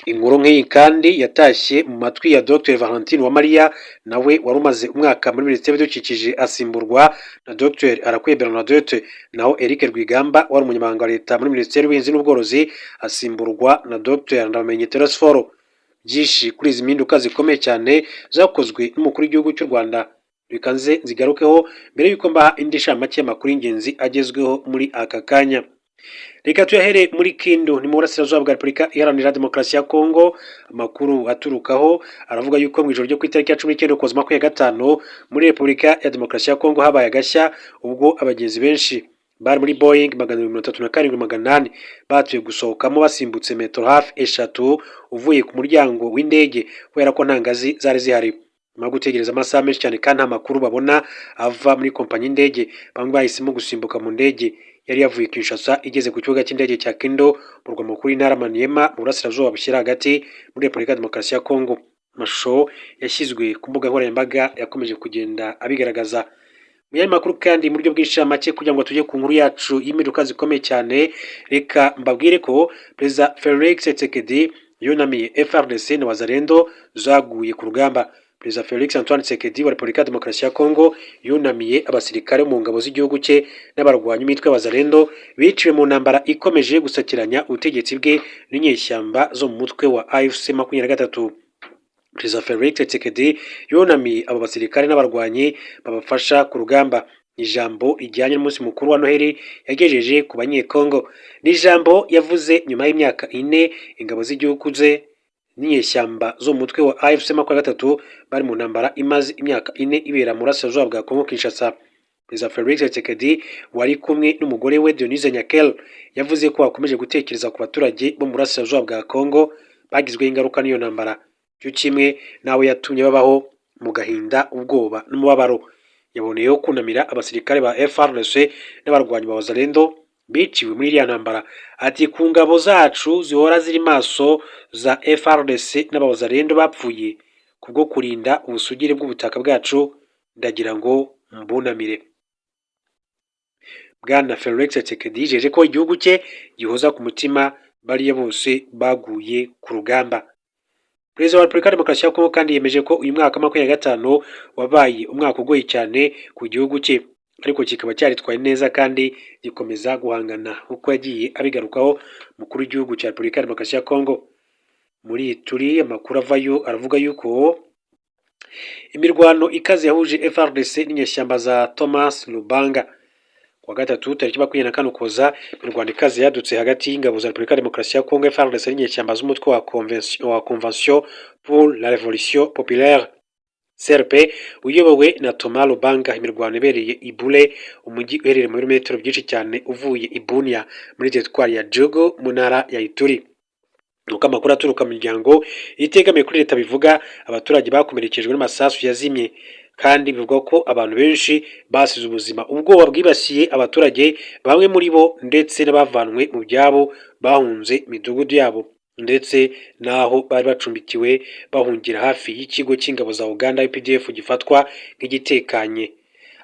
Inkuru nk'iyi kandi yatashye mu matwi ya Dr Valentine Uwamariya nawe wari umaze umwaka muri Minisiteri y'Ibidukikije asimburwa na Dr Arakwiye Bernadette, naho Eric Rwigamba wari umunyamabanga wa leta muri Minisiteri y'Ubuhinzi n'Ubworozi asimburwa na Dr Ndabamenye Telesforo. Byinshi kuri izi mpinduka zikomeye cyane zakozwe n'umukuru w'igihugu cy'u Rwanda bikanze zigarukeho mbere y'uko mbaha indi nshamake y'amakuru y'ingenzi agezweho muri aka kanya. Reka tuyahere muri Kindu ni mu burasirazuba bwa Repubulika Iharanira Demokarasi ya Kongo. Amakuru aturukaho aravuga yuko mu ijoro ryo ku itariki ya 19 Ukuboza 2025 muri Repubulika ya Demokarasi ya Kongo habaye agashya ubwo abagenzi benshi bari muri Boeing 737-800 batuye gusohokamo basimbutse metero hafi eshatu uvuye ku muryango w'indege kubera ko nta ngazi zari zihari. Nyuma yo gutegereza amasaha menshi cyane kandi nta makuru babona ava muri kompanyi y'indege, bamwe bahisemo gusimbuka mu ndege yari yavuye Kinshasa igeze ku kibuga cy'indege cya Kindu mu murwa mukuru w'intara Maniema mu burasirazuba bushyira hagati muri Repubulika ya Demokarasi ya Kongo. Amashusho yashyizwe ku mbuga nkoranyambaga yakomeje kugenda abigaragaza. Mu yandi makuru kandi mu buryo bw'inshamake kugira ngo tujye ku nkuru yacu y'impinduka zikomeye cyane, reka mbabwire ko Perezida Felix Tshisekedi yunamiye FARDC na Wazalendo zaguye ku rugamba. Perezida Felix Antoine Tshisekedi wa Repubulika ya Demokarasi ya Kongo yunamiye abasirikare mu ngabo z'igihugu cye n'abarwanyi imitwe Wazalendo biciwe mu ntambara ikomeje gusakiranya ubutegetsi bwe n'inyeshyamba zo mu mutwe wa AFC 23. Perezida Felix Tshisekedi yunamiye abo basirikare n'abarwanyi babafasha ku rugamba. Ijambo rijyanye n'umunsi mukuru wa Noheli yagejeje ku banyekongo. Ni ijambo yavuze nyuma y'imyaka 4 ingabo z'igihugu ze n'inyeshyamba zo mu mutwe wa AFC 23 bari mu ntambara imaze imyaka 4 ibera mu burasirazuba bwa Kongo Kinshasa. Perezida Felix Tshisekedi wari kumwe n'umugore we Denise Nyakel yavuze ko bakomeje gutekereza ku baturage bo mu burasirazuba bwa Kongo bagizweho ingaruka n'iyo ntambara, cyo kimwe nawe yatumye babaho mu gahinda, ubwoba n'umubabaro. Yaboneyeho kunamira abasirikare ba FARDC n'abarwanyi ba Wazalendo biciwe muri iriya ntambara. Ati ku ngabo zacu zihora ziri maso za FARDC n'abawazalendo bapfuye kubwo kurinda ubusugire bw'ubutaka bwacu, ndagira ngo mbunamire. Bwana Felix Tshisekedi yijeje ko igihugu cye gihoza ku mutima bariya bose baguye ku rugamba. Perezida wa Repubulika ya Demokarasi ya Kongo kandi yemeje ko uyu mwaka 2025 wabaye umwaka ugoye cyane ku gihugu cye, ariko kikaba cyaritwaye neza kandi gikomeza guhangana uko yagiye abigarukaho mukuru w'igihugu cya Repubulika ya Demokarasi ya Kongo. Muri turi amakuru avayo aravuga yuko imirwano ikaze yahuje FARDC n'inyeshyamba za Thomas Lubanga kwa gatatu tariki 24 Ukuboza. Imirwano ikaze yadutse hagati y'ingabo za Repubulika ya Demokarasi ya Kongo FARDC n'inyeshyamba z'umutwe wa Convention pour la Révolution Populaire CRP uyobowe na Thomas Lubanga. Imirwano ibereye Ibule, umujyi uherereye muri metero byinshi cyane uvuye Ibunia muri teritwari ya Djogo mu ntara ya Ituri. Nuko amakuru aturuka mu miryango itegamiye kuri leta bivuga abaturage bakomerekejwe n'amasasu yazimye, kandi bivugwa ko abantu benshi basize ubuzima. Ubwoba bwibasiye abaturage, bamwe muri bo ndetse n'abavanwe mu byabo bahunze imidugudu yabo ndetse naho bari bacumbikiwe bahungira hafi y'ikigo cy'ingabo za Uganda UPDF gifatwa nk'igitekanye,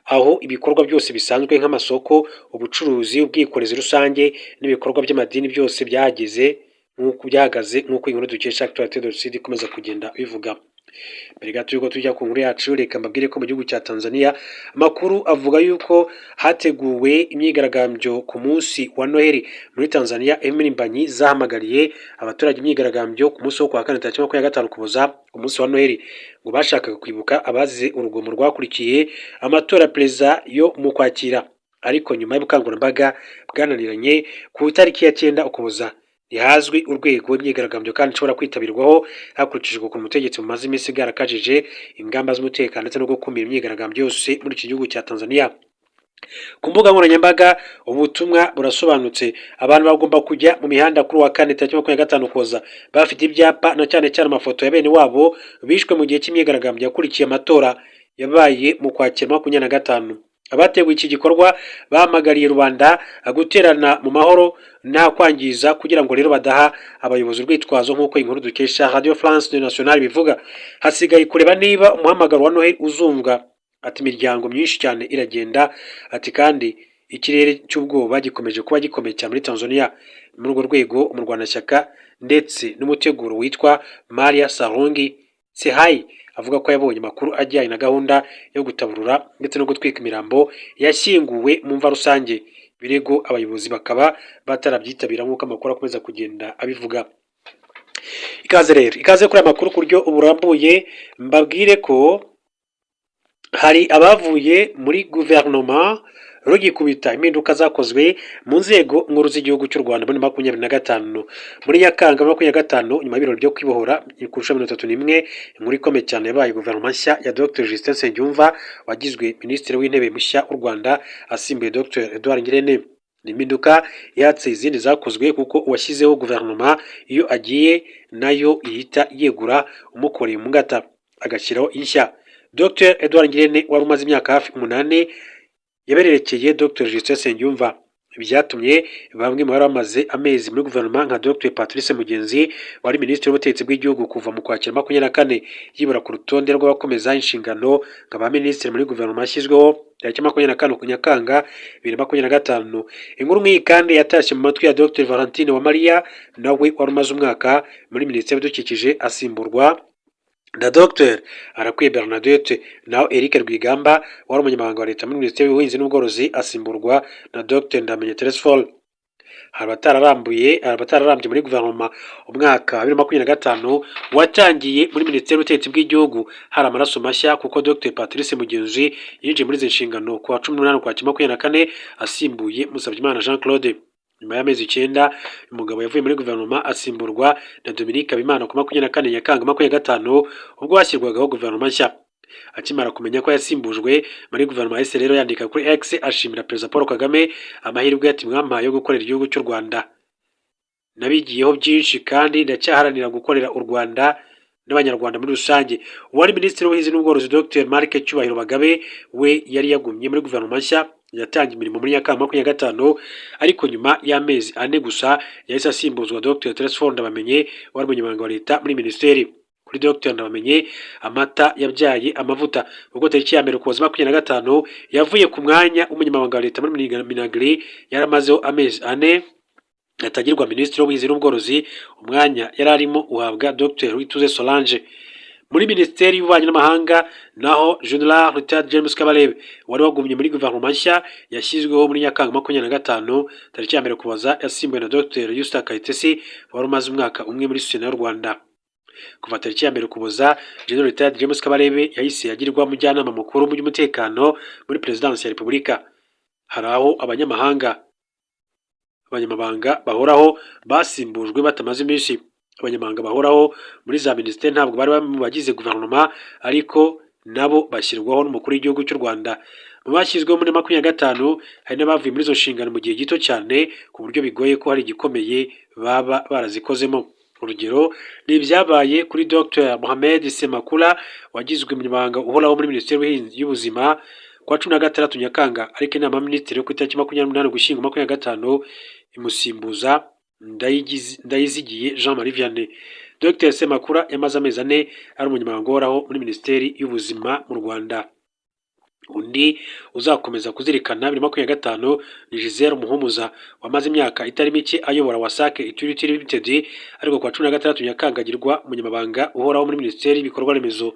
aho ibikorwa byose bisanzwe nk'amasoko, ubucuruzi, ubwikorezi rusange n'ibikorwa by'amadini byose byahagaze nk'uko inkuru dukesha Actualité ikomeza kugenda bivuga. Mbere gato yuko tujya ku nkuru yacu, reka mbabwire ko mu gihugu cya Tanzania amakuru avuga yuko hateguwe imyigaragambyo ku munsi wa Noheli. Muri Tanzania impirimbanyi zahamagariye abaturage imyigaragambyo ku munsi wo kwa 4 tariki 25 Ukuboza, ku munsi wa Noheli, ngo bashakaga kwibuka abazize urugomo rwakurikiye amatora perezida yo mu Kwakira, ariko nyuma y'ubukangurambaga bwananiranye ku itariki ya 9 Ukuboza. Ntihazwi urwego rw'imyigaragambyo kandi ishobora kwitabirwaho hakurikijwe ku mutegetsi mu mazi iminsi bwarakajije ingamba z'umutekano ndetse no gukumira imyigaragambyo yose muri iki gihugu cya Tanzania. Ku mbuga nkoranyambaga ubutumwa burasobanutse, abantu bagomba kujya mu mihanda kuri wa 4 tariki 25 Ukuboza bafite ibyapa na cyane cyane amafoto ya bene wabo bishwe mu gihe cy'imyigaragambyo yakurikiye amatora yabaye mu Kwakira 2025. Abateguye iki gikorwa bahamagariye rubanda guterana mu mahoro nta kwangiza, kugira ngo rero badaha abayobozi urwitwazo nk'uko inkuru dukesha Radio France Internationale bivuga. Hasigaye kureba niba umuhamagaro wa Noheli uzumvwa. Ati imiryango myinshi cyane iragenda, ati kandi ikirere cy'ubwoba gikomeje kuba gikomeye cyane muri Tanzania. muri urwo rwego umurwanashyaka ndetse n'umuteguro witwa Maria Sarungi Sehai avuga ko yabonye amakuru ajyanye na gahunda yo gutaburura ndetse no gutwika imirambo yashyinguwe mu mva rusange. Birego abayobozi bakaba batarabyitabira nk'uko amakuru akomeza kugenda abivuga. Ikaze kuri aya makuru ku buryo burambuye, mbabwire ko hari abavuye muri guverinoma rugikubita impinduka zakozwe mu nzego nkuru z'igihugu cy'u Rwanda muri 2025 muri Nyakanga 2025 nyuma y'ibirori byo kwibohora ku nshuro 31 inkuru ikomeye cyane yabaye guverinoma nshya ya Dr Justin Nsengiyumva wagizwe minisitiri w'intebe mushya w'u Rwanda asimbuye Dr Edouard Ngirente. Ni impinduka yatse izindi zakozwe kuko uwashyizeho guverinoma iyo agiye nayo ihita yegura umukoreye mu ngata agashyiraho inshya. Dr Edouard Ngirente wari umaze imyaka hafi 8 yabererekeye Dr Justin Nsengiyumva. Byatumye bamwe mu bari bamaze amezi muri guverinoma nka Dr Patrice Mugenzi wari minisitiri w'ubutegetsi bw'igihugu kuva mu Kwakira 24 yibura ku rutonde rw'abakomeza inshingano nk'aba minisitiri muri guverinoma yashyizweho tariki 24 Nyakanga 2025. Inkuru nk'iyi kandi yatashye mu matwi ya Dr Valentine Uwamariya nawe wari umaze umwaka muri minisiteri y'ibidukikije asimburwa na Dr Arakwiye Bernadette, naho Eric Rwigamba wari umunyamabanga wa leta muri minisiteri y'ubuhinzi n'ubworozi asimburwa na Dr Ndamenye Teresphore. Hari abatararambye muri guverinoma umwaka wa 2025 watangiye muri minisiteri y'ubutegetsi bw'igihugu hari amaraso mashya kuko Dr Patrice Mugenzi yinjiye muri izi nshingano ku wa 18 Ukwakira 2024 asimbuye Musabyimana Jean Claude. Nyuma y'amezi 9 umugabo yavuye muri guverinoma asimburwa na Dominique Habimana ku 24 Nyakanga 2025 ubwo hashyirwagaho guverinoma nshya. Akimara kumenya ko yasimbujwe muri guverinoma yahise rero yandika kuri X ashimira Perezida Paul Kagame amahirwe ati mwampaye yo gukorera igihugu cy'u Rwanda. Nabigiyeho byinshi kandi ndacyaharanira gukorera u Rwanda n'abanyarwanda muri rusange. Uwari minisitiri w'ubuhinzi n'ubworozi Dr Marc Cyubahiro Bagabe we yari yagumye muri guverinoma nshya yatangiye imirimo muri Nyakanga 2025 ariko nyuma y'amezi 4 gusa yahise asimbuzwa Dr Teresphore Ndabamenye wari umunyamabanga wa leta muri minisiteri. Kuri Dr Ndabamenye amata yabyaye amavuta ubwo tariki ya 1 Ukuboza 2025 yavuye ku mwanya w'umunyamabanga wa leta muri Minagri yaramazeho amezi 4 atagirwa minisitiri w'ubuhinzi n'ubworozi. Umwanya yari arimo uhabwa Dr Uwituze Solange. Muri minisiteri y'ububanyi n'amahanga naho General Richard James Kabarebe wari wagumye muri guverinoma nshya yashyizweho muri Nyakanga 2025 tariki ya 1 Ukuboza yasimbuwe na Dr Yusta Kayitesi wari umaze umwaka umwe muri Sena y'u Rwanda. Kuva tariki ya 1 Ukuboza General Richard James Kabarebe yahise yagirwa mujyanama mukuru mu by'umutekano muri Perezidansi ya Repubulika. Hari aho abanyamabanga bahoraho basimbujwe batamaze iminsi. Abanyamabanga bahoraho muri za minisiteri ntabwo bari bagize guverinoma ariko nabo bashyirwaho n'umukuru w'igihugu cy'u Rwanda. Mu bashyizweho muri 2025 hari n'abavuye muri izo nshingano mu gihe gito cyane ku buryo bigoye ko hari igikomeye baba barazikozemo. Urugero ni ibyabaye kuri Dr Mohamed Semakula wagizwe umunyamabanga uhoraho muri minisiteri y'ubuzima kwa 16 Nyakanga ariko inama y'aminisitiri yo ku itariki 28 Ugushyingo 2025 imusimbuza Ndayizigiye Jean Marie Vianney. Dr Semakula yamaze amezi 4 ari umunyamabanga uhoraho muri minisiteri y'ubuzima mu Rwanda. Undi uzakomeza kuzirikana 2025 ni Giselle Muhumuza wamaze imyaka itari mike ayobora Wasake Utility Limited ariko kwa 16 Nyakanga agirwa umunyamabanga uhoraho muri minisiteri y'ibikorwa remezo.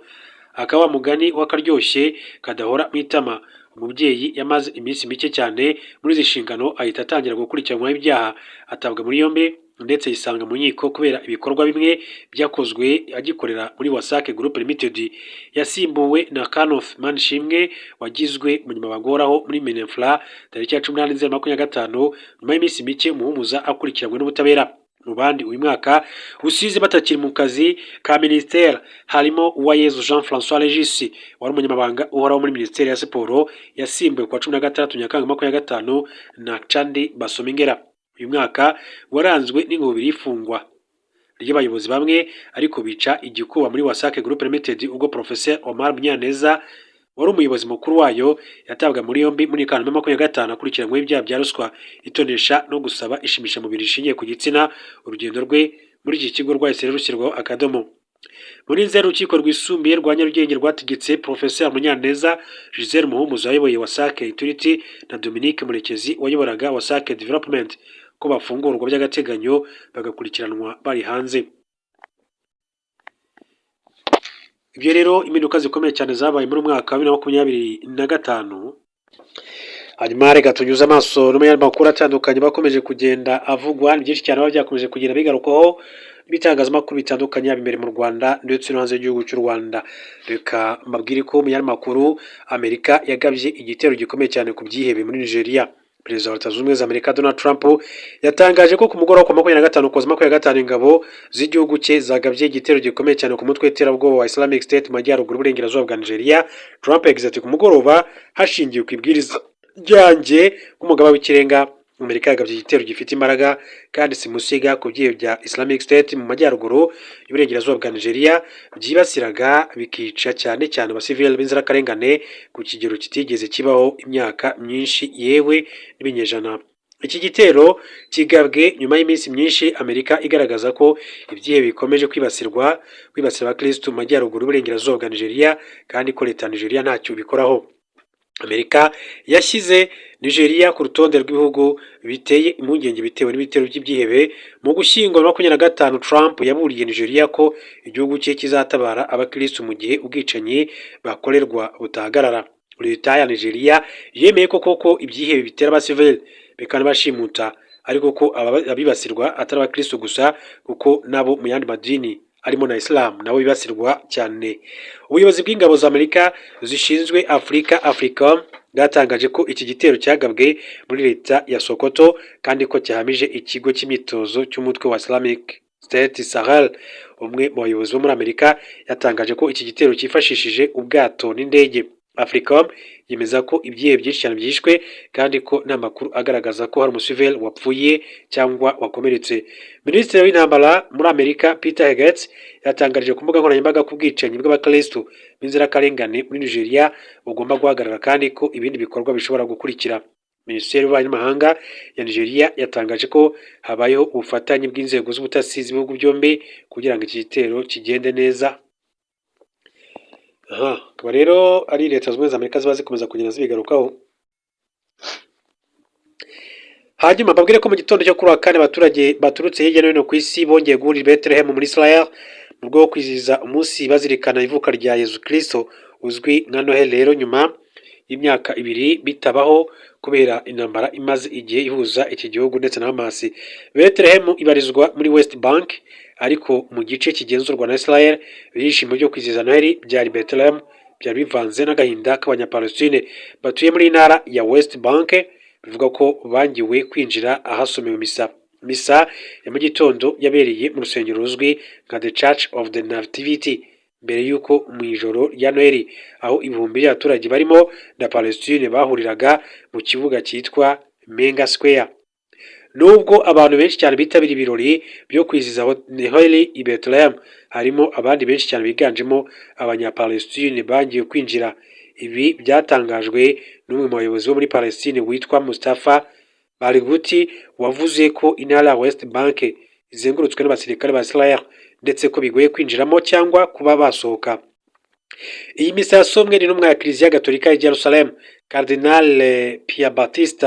Akaba mugani w'akaryoshye kadahora mu itama. Umubyeyi yamaze iminsi mike cyane muri izi nshingano ahita atangira gukurikiranwaho ibyaha atabwa muri yombi ndetse yisanga mu nkiko kubera ibikorwa bimwe byakozwe agikorera muri Wasake Group Limited. Yasimbuwe na Kanof Manishimwe wagizwe umunyamabanga uhoraho muri Minefra tariki ya 18 Nzeri 2025 nyuma y'iminsi mike Muhumuza akurikiranwe n'ubutabera. Mu bandi uyu mwaka usize batakiri mu kazi ka minisiteri harimo Uwayezu Jean François Regis wari umunyamabanga uhoraho muri minisiteri ya siporo yasimbuwe kwa 16 Nyakanga 2025 na Chandi Basomingera. Uyu mwaka waranzwe n'ingobiri y'ifungwa ry'abayobozi bamwe ariko bica igikuba muri Wasake Group Limited ubwo Professeur Omar Munyaneza wari umuyobozi mukuru wayo yatabwa muri yombi muri Kanama 2025 akurikiranyweho ibyaha bya ruswa itonesha no gusaba ishimisha mubiri rishingiye ku gitsina. Urugendo rwe muri iki kigo rwahise rushyirwaho akadomo. Muri Nzeri urukiko rwisumbuye rwa Nyarugenge rwategetse Professeur Munyaneza, Giselle Muhumuza wayoboye Wasake Utility na Dominique Murekezi wayoboraga Wasake Development ko bafungurwa by'agateganyo bagakurikiranwa bari hanze. Ibyo rero impinduka zikomeye cyane zabaye muri mwaka wa 2025. Hanyuma reka tunyuze amaso no mu yandi makuru atandukanye bakomeje kugenda avugwa, byinshi cyane baba byakomeje kugenda bigarukaho ibitangazamakuru bitandukanye imbere mu Rwanda ndetse no hanze y'igihugu cy'u Rwanda. Reka mbabwire ko mu yandi makuru Amerika yagabye igitero gikomeye cyane ku byihebe muri Nigeria. Perezida wa Leta Zunze Ubumwe za Amerika Donald Trump yatangaje ko ku mugoroba wa 25 Ukuboza 2025 ingabo z'igihugu cye zagabye igitero gikomeye cyane ku mutwe w'iterabwoba wa Islamic State mu majyaruguru y'uburengerazuba bwa Nigeria. Trump yagize ati ku mugoroba hashingiwe ku ibwiriza ryanjye nk'umugaba w'ikirenga, Amerika yagabye igitero gifite imbaraga kandi simusiga ku byihebe bya Islamic State mu majyaruguru y'uburengerazuba bwa Nigeria byibasiraga bikica cyane cyane abasivili b'inzirakarengane ku kigero kitigeze kibaho imyaka myinshi yewe n'ibinyejana. Iki gitero kigabwe nyuma y'iminsi myinshi Amerika igaragaza ko ibyihebe bikomeje kwibasira abakirisitu mu majyaruguru y'uburengerazuba bwa Nigeria kandi ko leta ya Nigeria ntacyo bikoraho. Amerika yashyize Nigeria ku rutonde rw'ibihugu biteye impungenge bitewe n'ibitero by'ibyihebe. Mu Gushyingo 2025 Trump yaburiye Nigeria ko igihugu cye kizatabara abakirisitu mu gihe ubwicanyi bakorerwa butahagarara. Leta ya Nigeria yemeye ko koko ibyihebe bitera abasivili bikanabashimuta, ariko ko abibasirwa atari abakirisitu gusa kuko nabo mu yandi madini arimo na Islam nabo bibasirwa cyane. Ubuyobozi bw'ingabo za Amerika zishinzwe Afurika AFRICOM bwatangaje ko iki gitero cyagabwe muri leta ya Sokoto kandi ko cyahamije ikigo cy'imyitozo cy'umutwe wa Islamic State Sahel. Umwe mu bayobozi bo muri Amerika yatangaje ko iki gitero cyifashishije ubwato n'indege. AFRICOM yemeza ko ibyihebe byinshi cyane byishwe kandi ko nta makuru agaragaza ko hari umusivili wapfuye cyangwa wakomeretse. Minisitiri w'intambara muri Amerika Peter Hegseth yatangarije ku mbuga nkoranyambaga ko ubwicanyi bw'abakirisitu b'inzirakarengane muri Nigeria bugomba guhagarara kandi ko ibindi bikorwa bishobora gukurikira. Minisiteri y'Ububanyi n'Amahanga ya Nigeria yatangaje ko habayeho ubufatanye bw'inzego z'ubutasi z'ibihugu byombi kugira ngo iki gitero kigende neza. Akaba rero ari Leta Zunze Ubumwe za Amerika ziba zikomeza kugenda zibigarukaho. Hanyuma mbabwire ko mu gitondo cyo kuri wa kane abaturage baturutse hirya no hino ku isi bongeye guhurira i Bethlehem muri Israel mu rwego rwo kwizihiza umunsi bazirikana ivuka rya Yezu Kristo uzwi nka Noheli. Rero nyuma y'imyaka 2 bitabaho kubera intambara imaze igihe ihuza iki gihugu ndetse na Hamas. Bethlehem ibarizwa muri West Bank ariko mu gice kigenzurwa na Israel. Ibyishimo byo kwizihiza Noheli byari Bethlehem byari bivanze n'agahinda k'abanyapalestine batuye muri ntara ya West Bank. Bivuga ko bangiwe kwinjira ahasomewe misa ya mu gitondo yabereye mu rusengero ruzwi nka The Church of the Nativity mbere y'uko mu ijoro rya Noheli aho ibihumbi by'abaturage barimo na Palestine bahuriraga mu kibuga cyitwa Menga Square. Nubwo abantu benshi cyane bitabira ibirori byo kwizihiza Noheli i Bethlehem, harimo abandi benshi cyane biganjemo abanyapalestine bangiwe kwinjira. Ibi byatangajwe n'umwe mu bayobozi bo muri Palestine witwa Mustafa Barghouti wavuze ko intara ya West Bank izengurutswe n'abasirikare ba Israel ndetse ko bigoye kwinjiramo cyangwa kuba basohoka. Iyi misa yasomwe n'intumwa ya Kiliziya Gatolika ya Jerusalem Cardinal Pierre Baptiste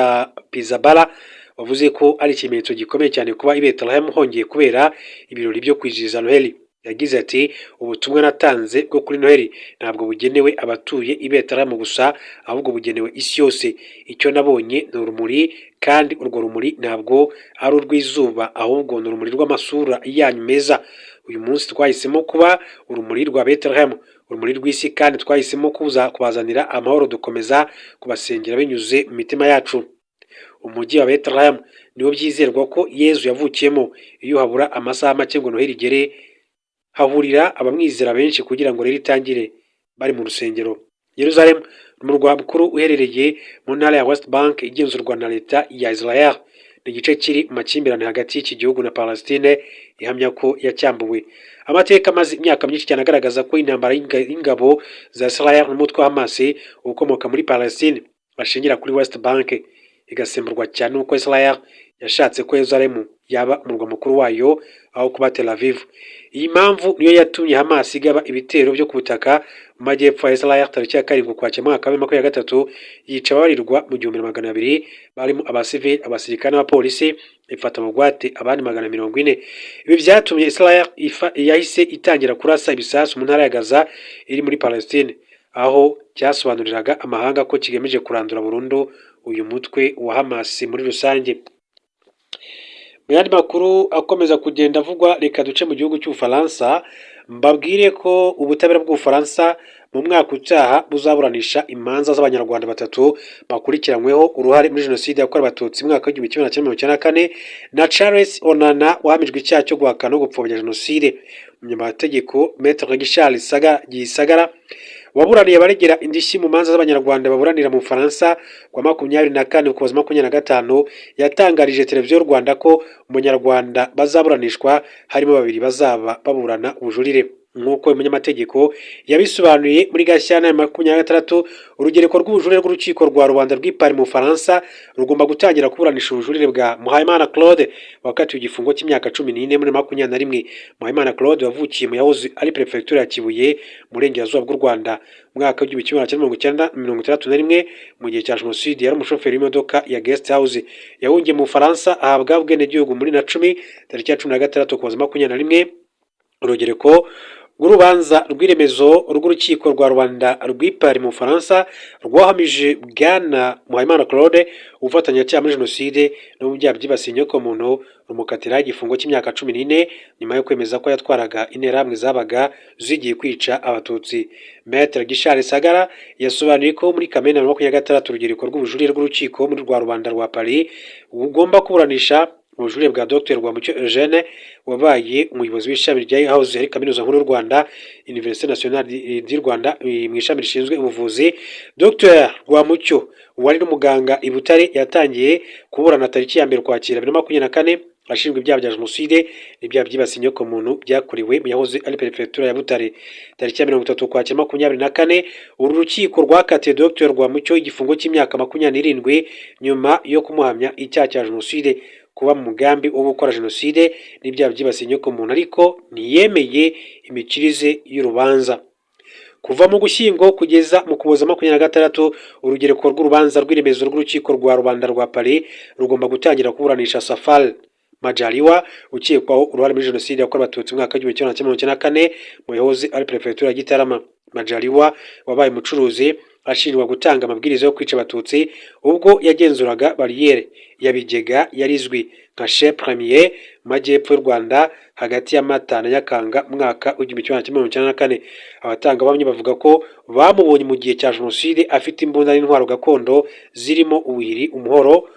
Pizzaballa wavuze ko ari ikimenyetso gikomeye cyane kuba i Bethlehem hongeye kubera ibirori byo kwizihiza Noheli. Yagize ati ubutumwa natanze bwo kuri Noheli ntabwo bugenewe abatuye i Bethlehem gusa ahubwo bugenewe isi yose. Icyo nabonye ni urumuri kandi urwo rumuri ntabwo ari urw'izuba ahubwo ni urumuri rw'amasura yanyu meza. Uyu munsi twahisemo kuba urumuri rwa Bethlehem, urumuri rw'isi, kandi twahisemo kubazanira amahoro dukomeza kubasengera binyuze mu mitima yacu. Umujyi wa Bethlehem niwo byizerwa ko Yezu yavukiyemo. Iyo habura amasaha make ngo Noheli igere hahurira abamwizera benshi kugira ngo rero itangire bari mu rusengero. Yerusalemu umurwa mukuru uherereye mu ntara ya West Bank igenzurwa na leta ya Israel. Ni igice kiri mu makimbirane hagati y'iki gihugu na Palestine ihamya ko yacyambuwe. Amateka maze imyaka myinshi cyane agaragaza ko intambara y'ingabo za Israel n'umutwe wa Hamas ukomoka muri Palestine bashingira kuri West Bank igasemburwa cyane uko Israel yashatse ko Yerusalemu yaba umurwa mukuru wayo aho kuba Tel Aviv. Iyi mpamvu niyo yatumye Hamas igaba ibitero byo ku butaka mu majyepfo ya Israel tariki ya 7 Ukwakira mwaka wa 2023, yica ababarirwa mu 200 barimo abasivili, abasirikare n'abapolisi, ifata mu bugwate abandi 140. Ibi byatumye Israel yahise itangira kurasa ibisasu mu ntara ya Gaza iri muri Palestine, aho cyasobanuriraga amahanga ko kigamije kurandura burundu uyu mutwe wa Hamas muri rusange. Mu yandi makuru akomeza kugenda avugwa, reka duce mu gihugu cy'Ubufaransa, mbabwire ko ubutabera bw'Ubufaransa mu mwaka utaha buzaburanisha imanza z'abanyarwanda 3 bakurikiranyweho uruhare muri jenoside yakorewe abatutsi mu mwaka wa 1994 na Charles Onana wahamijwe icyaha cyo guhakana no gupfobya jenoside. Umunyamategeko Maître Richard Gisagara waburaniye abaregera indishyi mu manza z'abanyarwanda baburanira mu Bufaransa kwa 24 Ukuboza 2025 yatangarije televiziyo y'u Rwanda ko umunyarwanda bazaburanishwa harimo 2 bazaba baburana ubujurire. Nk'uko umunyamategeko yabisobanuye muri Gashyantare 2026, urugereko rw'ubujurire rw'urukiko rwa rubanda rw'i Paris mu Bufaransa rugomba gutangira kuburanisha ubujurire bwa Muhayimana Claude wakatiwe igifungo cy'imyaka 14 muri 2021. Muhayimana Claude wavukiye mu yahoze ari perefegitura ya Kibuye mu burengerazuba bw'u Rwanda mu mwaka wa 1961 mu gihe cya jenoside. Yari umushoferi w'imodoka ya Guest House. Yahungiye mu Bufaransa ahabwa ubwenegihugu muri na 10 tariki ya 16 Ukuboza 2021. Urugereko rw'urubanza rw'iremezo rw'urukiko rwa rubanda rw'i Paris mu Bufaransa rwahamije Bwana Muhayimana Claude ubufatanyacyaha muri jenoside no mu byaha byibasiye inyokomuntu, rumukatira igifungo cy'imyaka 14 nyuma yo kwemeza ko yatwaraga interahamwe zabaga zigiye kwica abatutsi. Maître Richard Sagara yasobanuye ko muri Kamena 2026 urugereko rw'ubujurire rw'urukiko muri rwa rubanda rwa Paris ugomba kuburanisha ubujurire bwa Dr Rwamucyo Eugene wabaye umuyobozi w'ishami rya House ya Kaminuza Nkuru y'u Rwanda Université Nationale du Rwanda mu ishami rishinzwe ubuvuzi. Dr Rwamucyo wari n'umuganga i Butare yatangiye kuburana tariki ya 1 Ukwakira 2024 ashinjwa ibyaha bya jenoside n'ibyaha byibasiye inyokomuntu byakorewe mu yahoze ari perefegitura ya Butare. Tariki ya 30 Ukwakira 2024 uru rukiko rwakatiye Dr Rwamucyo igifungo cy'imyaka 27 nyuma yo kumuhamya icyaha cya jenoside, kuba mu mugambi wo gukora jenoside n'ibyaha byibasiye inyokomuntu, ariko ntiyemeye imikirize y'urubanza. Kuva mu Gushyingo kugeza mu Ukuboza 2026 urugereko rw'urubanza rw'iremezo rw'urukiko rwa rubanda rwa Paris rugomba gutangira kuburanisha Safal Majaliwa ukekwaho uruhare muri jenoside yakorewe abatutsi mu mwaka wa 1994 mu yahoze ari perefegitura ya Gitarama. Majaliwa wabaye umucuruzi ashinjwa gutanga amabwiriza yo kwica abatutsi ubwo yagenzuraga bariyeri ya Bigega yarizwi nka Chez Premier mu majyepfo y'u Rwanda hagati ya Mata na Nyakanga mwaka wa 1994. Abatanga bamwe bavuga ko bamubonye mu gihe cya jenoside afite imbunda n'intwaro gakondo zirimo ubuhiri, umuhoro,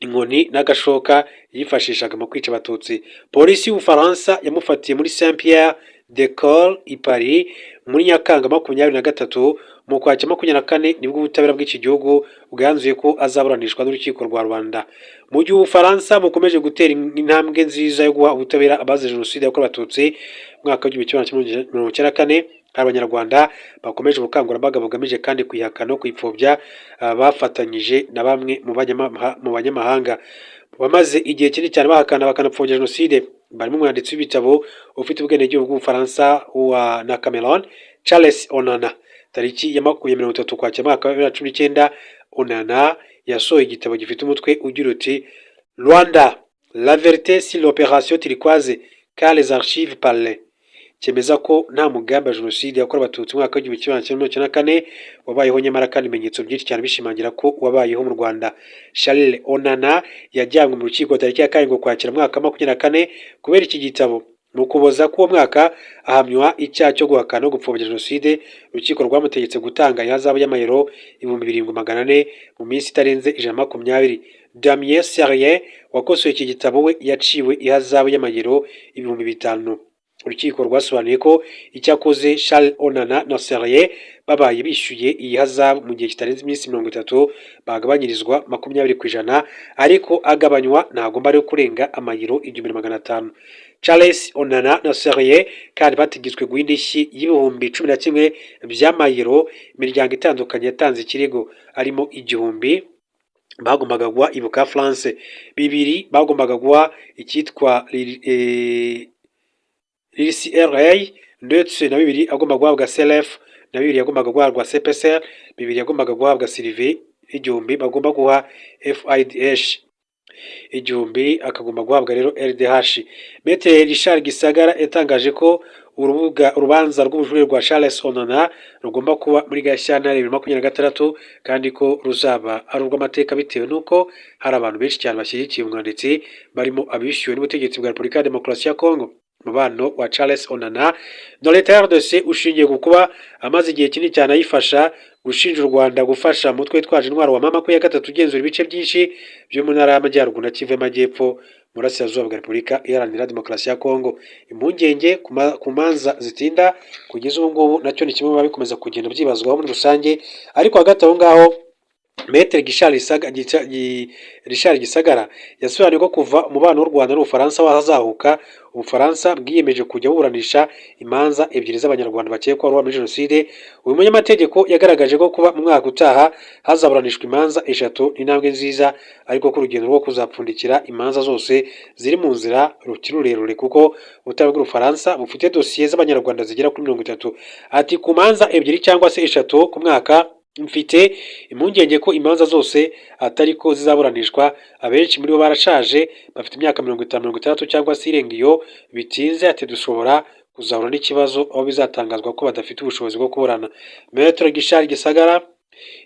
inkoni n'agashoka yifashishaga mu kwica abatutsi. Polisi y'Ubufaransa yamufatiye muri Saint-Pierre de Col i Paris muri Nyakanga 2023. Mu Ukwakira 2024 nibwo ubutabera bw'iki gihugu bwanzuye ko azaburanishwa n'urukiko rwa Rwanda. Mu gihe Ubufaransa bukomeje gutera intambwe nziza yo guha ubutabera abazize jenoside yakorewe abatutsi mu mwaka wa 1994, abanyarwanda bakomeje ubukangurambaga bugamije kandi kwihakana no kwipfobya bafatanyije na bamwe mu banyamahanga bamaze igihe kinini cyane bahakana bakanapfobya jenoside. Barimo umwanditsi w'ibitabo ufite ubwenegihugu bw'Ubufaransa na Cameroon, Charles Onana. Tariki ya 30 Ukwakira mwaka wa 2019 Onana yasohoye igitabo gifite umutwe ugira uti Rwanda, la vérité sur l'opération turquoise car les archives parlent, cyemeza ko nta mugambi wa jenoside yakorewe abatutsi mu mwaka wa 1994 wabayeho, nyamara kandi ibimenyetso byinshi cyane bishimangira ko wabayeho mu Rwanda. Charles Onana yajyanywe mu rukiko tariki ya 7 Ukwakira mwaka wa 2024 kubera iki gitabo. Mu Ukuboza k'uwo mwaka ahamywa icyaha cyo guhakana no gupfobya jenoside. Urukiko rwamutegetse gutanga ihazabu y'amayero 7,400 mu minsi itarenze 120. Damien Serrier wakosoye iki gitabo we yaciwe ihazabu y'amayero 5,000. Urukiko rwasobanuye ko icyakoze Charles Onana na Serrier babaye bishyuye iyi hazabu mu gihe kitarenze iminsi 30 bagabanyirizwa 20%, ariko agabanywa ntagomba ari kurenga amayero 1,500. Charles Onana na Serrier kandi bategetswe guha indishyi y'ibihumbi 11 by'amayero. Imiryango itandukanye yatanze ikirego, arimo 1,000 bagombaga guha Ibuka France, 2 bagombaga guha icyitwa RCRA, ndetse na 2 agomba guhabwa CLF, na 2 yagombaga guhabwa CPCR, 2 yagombaga guhabwa Sylvie, 1 bagomba guha FIDH, 1 akagomba guhabwa rero RDH. Maître Richard Gisagara yatangaje ko urubanza rw'ubujurire rwa Charles Onana rugomba kuba muri Gashyantare 2026 kandi ko ruzaba ari urw'amateka bitewe n'uko hari abantu benshi cyane bashyigikiye umwanditsi barimo abishyuwe n'ubutegetsi bwa Repubulika ya Demokarasi ya Kongo. Umubano wa Charles Onana na leta ya RDC ushingiye ku kuba amaze igihe kinini cyane ayifasha gushinja u Rwanda gufasha mutwe twaje intwaro wa M23 ugenzura ibice byinshi byo mu ntara y'Amajyaruguru na Kivu y'Amajyepfo Burasirazuba bwa Repubulika Iharanira Demokarasi ya Kongo. Impungenge ku manza zitinda kugeza ubu ngubu nacyo ni kimwe mu bikomeza kugenda byibazwaho muri rusange, ariko hagati aho ngaho Maître Richard Gisagara yasobanuye ko kuva umubano w'u Rwanda n'Ubufaransa wazahuka, Ubufaransa bwiyemeje kujya buburanisha imanza 2 z'Abanyarwanda bakekwaho muri Jenoside. Uyu munyamategeko yagaragaje ko kuba mu mwaka utaha hazaburanishwa imanza 3 n'intambwe nziza, ariko ko urugendo rwo kuzapfundikira imanza zose ziri mu nzira rukiri rurerure kuko ubutabera bw'Ubufaransa bufite dosiye z'Abanyarwanda zigera kuri 30. Ati ku manza 2 cyangwa se 3 ku mwaka mfite impungenge ko imanza zose atari ko zizaburanishwa, abenshi muri bo barashaje bafite imyaka 50-60 cyangwa se irenga iyo bitinze. Ati dushobora kuzahura n'ikibazo aho bizatangazwa ko badafite ubushobozi bwo kuburana. Maître Richard Gisagara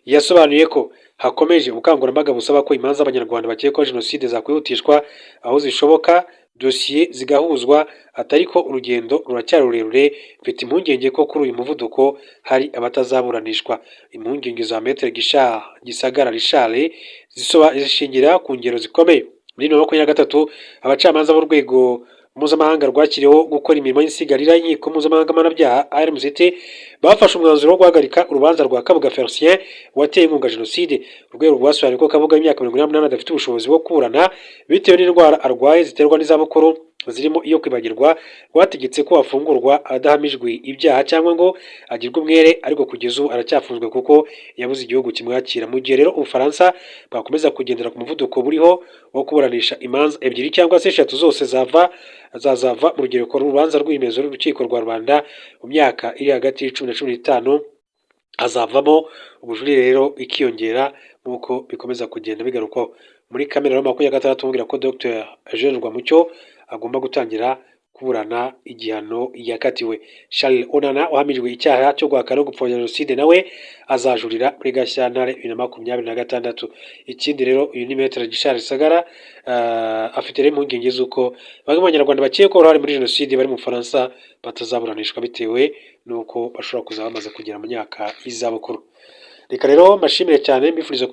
yasobanuye ko hakomeje ubukangurambaga busaba ko imanza z'Abanyarwanda bakekwaho Jenoside zakwihutishwa aho zishoboka, dosiye zigahuzwa, atari ko urugendo ruracyari rurerure. Mfite impungenge ko kuri uyu muvuduko hari abatazaburanishwa. Impungenge za Maître Gisagara Richard zishingira ku ngero zikomeye. Muri 2023 abacamanza b'urwego mpuzamahanga rwakiriyeho gukora imirimo y'insigarira y'inkiko mpuzamahanga mpanabyaha RMCT bafashe umwanzuro wo guhagarika urubanza rwa Kabuga Felicien wateye inkunga Jenoside. Urwego rwasobanuye ko Kabuga y'imyaka 88 adafite ubushobozi bwo kuburana bitewe n'indwara arwaye ziterwa n'izabukuru zirimo iyo kwibagirwa. Rwategetse ko afungurwa adahamijwe ibyaha cyangwa ngo agirwe umwere, ariko kugeza ubu aracyafunzwe kuko yabuze igihugu kimwakira. Mu gihe rero Ubufaransa bwakomeza kugendera ku muvuduko buriho wo kuburanisha imanza 2 cyangwa se 3 zose zazava mu rugereko rubanza rw'imezo rw'urukiko rwa Rwanda mu myaka iri hagati y'10 na 15 azavamo ubujurire rero ikiyongera nk'uko bikomeza kugenda bigarukwaho. Muri Kamena 2026 tubwira ko Dr Eugene Rwamucyo agomba gutangira kuburana igihano yakatiwe. Charles Onana wahamijwe icyaha cyo guhakana no gupfobya Jenoside nawe azajurira muri Gashyantare 2026. Ikindi rero uyu ni Maître Richard Gisagara afite rero impungenge z'uko bamwe mu Banyarwanda bakekwaho uruhare muri Jenoside bari mu Bufaransa batazaburanishwa bitewe n'uko bashobora kuzaba bamaze kugera mu myaka y'izabukuru. Reka rero mbashimire cyane mbifuriza